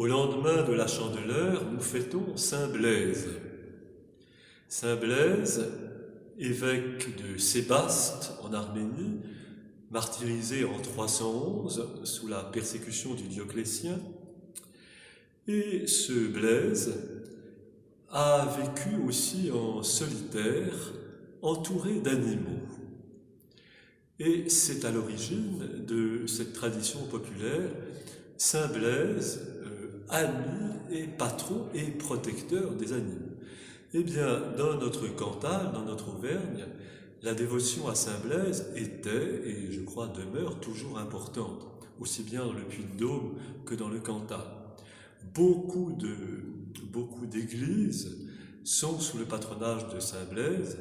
Au lendemain de la Chandeleur, nous fêtons Saint Blaise. Saint Blaise, évêque de Sébaste en Arménie, martyrisé en 311 sous la persécution du Dioclétien. Et ce Blaise a vécu aussi en solitaire, entouré d'animaux. Et c'est à l'origine de cette tradition populaire, Saint Blaise, ami et patron et protecteur des animaux. Eh bien, dans notre Cantal, dans notre Auvergne, la dévotion à Saint Blaise était, et je crois demeure, toujours importante, aussi bien dans le Puy-de-Dôme que dans le Cantal. Beaucoup d'églises sont sous le patronage de Saint Blaise.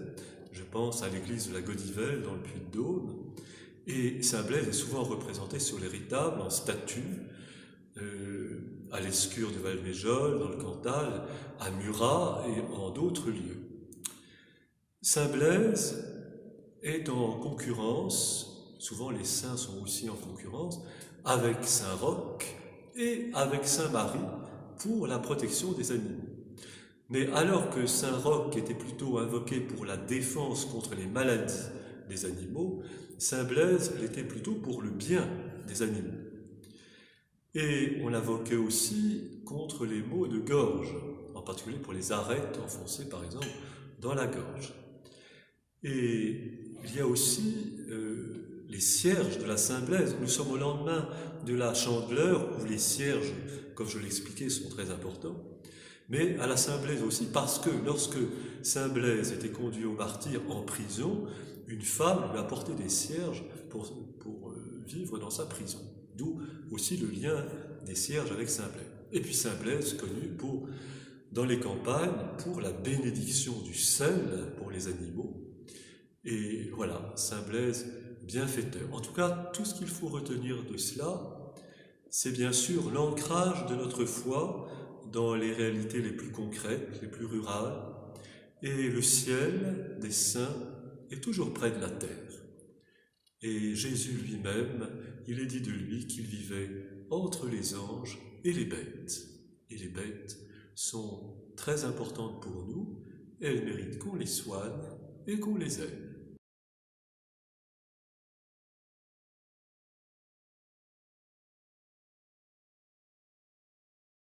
Je pense à l'église de la Godivelle dans le Puy-de-Dôme. Et Saint Blaise est souvent représenté sur les retables en statue, à l'Escure de Valméjol, dans le Cantal, à Murat et en d'autres lieux. Saint Blaise est en concurrence, souvent les saints sont aussi en concurrence, avec Saint Roch et avec Saint Marie pour la protection des animaux. Mais alors que Saint Roch était plutôt invoqué pour la défense contre les maladies des animaux, Saint Blaise l'était plutôt pour le bien des animaux. Et on l'invoquait aussi contre les maux de gorge, en particulier pour les arêtes enfoncées par exemple dans la gorge. Et il y a aussi les cierges de la Saint-Blaise. Nous sommes au lendemain de la Chandeleur, où les cierges, comme je l'expliquais, sont très importants. Mais à la Saint-Blaise aussi, parce que lorsque Saint Blaise était conduit au martyre en prison, une femme lui apportait des cierges pour vivre dans sa prison. D'où aussi le lien des cierges avec Saint Blaise. Et puis Saint Blaise, connu dans les campagnes pour la bénédiction du sel pour les animaux. Et voilà, Saint Blaise, bienfaiteur. En tout cas, tout ce qu'il faut retenir de cela, c'est bien sûr l'ancrage de notre foi dans les réalités les plus concrètes, les plus rurales, et le ciel des saints est toujours près de la terre. Et Jésus lui-même, il est dit de lui qu'il vivait entre les anges et les bêtes. Et les bêtes sont très importantes pour nous, et elles méritent qu'on les soigne et qu'on les aime.